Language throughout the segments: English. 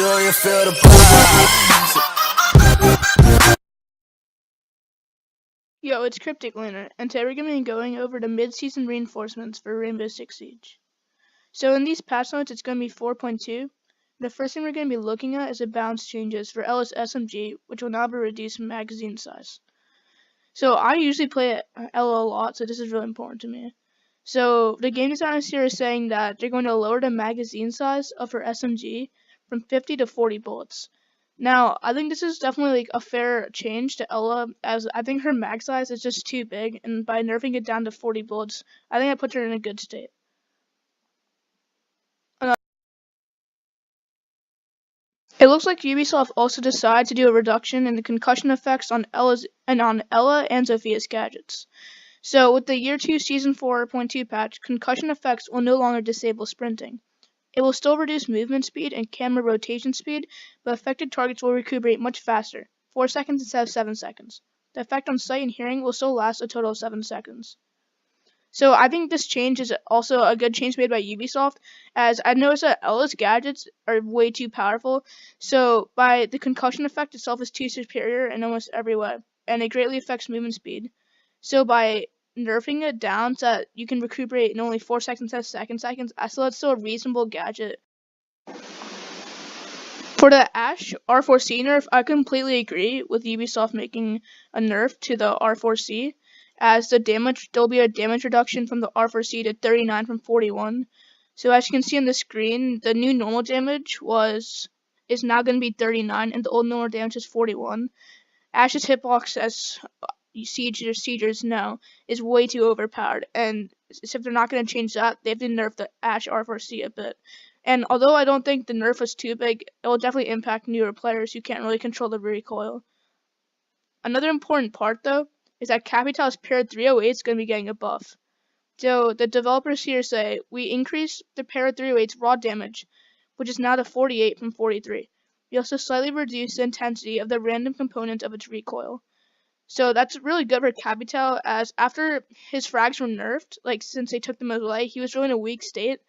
Do you feel the vibes? Yo, it's Cryptic Lunar, and today we're going to be going over the mid-season reinforcements for Rainbow Six Siege. So in these patch notes, it's going to be 4.2. The first thing we're going to be looking at is the balance changes for Ella's SMG, which will now be reduced magazine size. So I usually play Ella a lot, so this is really important to me. So the game designers here are saying that they're going to lower the magazine size of her SMG from 50 to 40 bullets. Now, I think this is definitely like a fair change to Ella, as I think her mag size is just too big, and by nerfing it down to 40 bullets, I think that puts her in a good state. It looks like Ubisoft also decided to do a reduction in the concussion effects on Ella and Sophia's gadgets. So with the Year 2 Season 4.2 patch, concussion effects will no longer disable sprinting. It will still reduce movement speed and camera rotation speed, but affected targets will recuperate much faster, 4 seconds instead of 7 seconds. The effect on sight and hearing will still last a total of 7 seconds. So I think this change is also a good change made by Ubisoft, as I noticed that Ella's gadgets are way too powerful, so by the concussion effect itself is too superior in almost every way, and it greatly affects movement speed. So by nerfing it down so that you can recuperate in only 4 seconds instead of 7 seconds, I feel that's still a reasonable gadget. For the Ash R4C nerf, I completely agree with Ubisoft making a nerf to the R4C, as there'll be a damage reduction from the R4C to 39 from 41. So as you can see on the screen, the new normal damage is now going to be 39, and the old normal damage is 41. Ash's hitbox, as siegers know, is way too overpowered, and if they're not going to change that, they have to nerf the Ash R4C a bit. And although I don't think the nerf was too big, it will definitely impact newer players who can't really control the recoil. Another important part, though, is that Capital's Para 308 is going to be getting a buff. So the developers here say, we increase the Para 308's raw damage, which is now to 48 from 43. We also slightly reduce the intensity of the random component of its recoil. So that's really good for Capital, as after his frags were nerfed, like since they took them away, he was really in a weak state.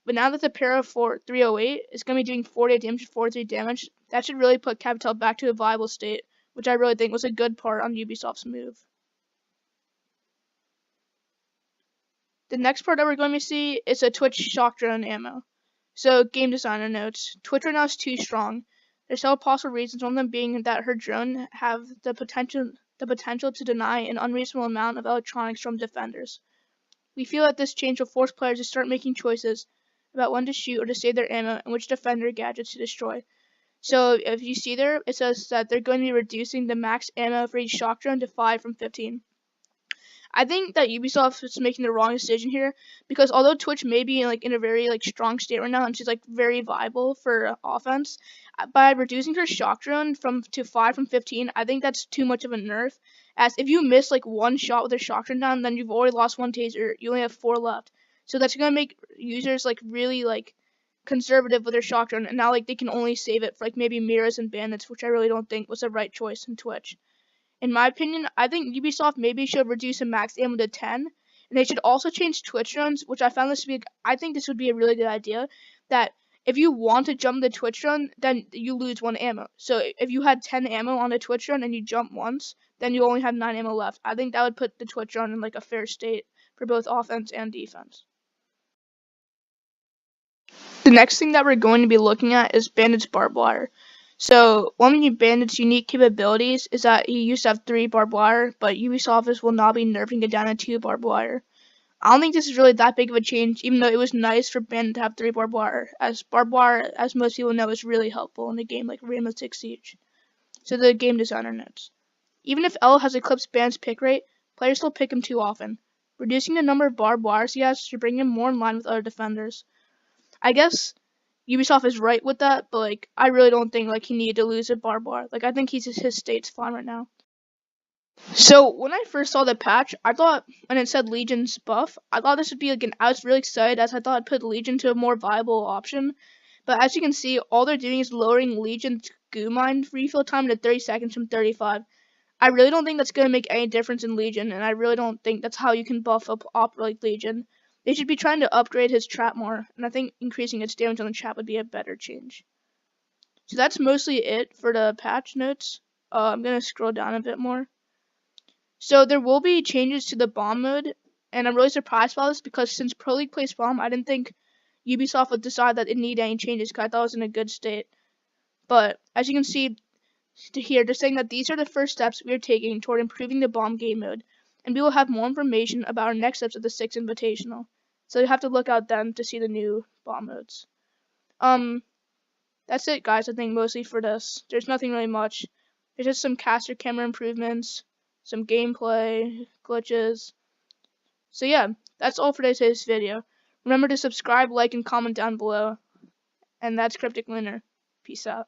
But now that the Para 308 is going to be doing 48 damage, 43 damage, that should really put Capital back to a viable state, which I really think was a good part on Ubisoft's move. The next part that we're going to see is a Twitch shock drone ammo. So game designer notes, Twitch right now is too strong. There's several possible reasons, one of them being that her drone have the potential to deny an unreasonable amount of electronics from defenders. We feel that this change will force players to start making choices about when to shoot or to save their ammo and which defender gadgets to destroy. So if you see there, it says that they're going to be reducing the max ammo for each shock drone to 5 from 15. I think that Ubisoft is making the wrong decision here, because although Twitch may be in a very strong state right now, and she's very viable for offense, by reducing her shock drone to 5 from 15, I think that's too much of a nerf. As if you miss one shot with a shock drone down, then you've already lost one taser. You only have 4 left. So that's gonna make users really conservative with their shock drone, and now they can only save it for maybe mirrors and bandits, which I really don't think was the right choice in Twitch. In my opinion, I think Ubisoft maybe should reduce the max ammo to 10, and they should also change Twitch drones, which I found this to be, I think this would be a really good idea, that if you want to jump the Twitch drone, then you lose 1 ammo. So if you had 10 ammo on a Twitch drone and you jump once, then you only have 9 ammo left. I think that would put the Twitch drone in a fair state for both offense and defense. The next thing that we're going to be looking at is Bandit's barbed wire. So one of Bandit's unique capabilities is that he used to have 3 barbed wire, but Ubisoft will now be nerfing it down to 2 barbed wire. I don't think this is really that big of a change, even though it was nice for Bandit to have 3 barbed wire, as barbed wire, as most people know, is really helpful in a game like Rainbow Six Siege. So the game designer notes, even if L has eclipsed Bandit's pick rate, players still pick him too often. Reducing the number of barbed wires he has should bring him more in line with other defenders. I guess Ubisoft is right with that, but I really don't think he needed to lose a barbed wire. I think his state's fine right now. So when I first saw the patch, I thought, when it said Legion's buff, I thought this would be I was really excited, as I thought it'd put Legion to a more viable option. But as you can see, all they're doing is lowering Legion's goo mine refill time to 30 seconds from 35. I really don't think that's going to make any difference in Legion, and I really don't think that's how you can buff up Legion. They should be trying to upgrade his trap more, and I think increasing its damage on the trap would be a better change. So that's mostly it for the patch notes. I'm going to scroll down a bit more. So there will be changes to the bomb mode, and I'm really surprised by this because since Pro League plays bomb, I didn't think Ubisoft would decide that it needed any changes because I thought it was in a good state. But as you can see here, they're saying that these are the first steps we are taking toward improving the bomb game mode, and we will have more information about our next steps of the 6 Invitational. So you have to look out then to see the new bomb modes. That's it, guys. I think mostly for this. There's nothing really much. There's just some caster camera improvements, some gameplay glitches. So yeah, that's all for today's video. Remember to subscribe, like, and comment down below. And that's Cryptic Lunar. Peace out.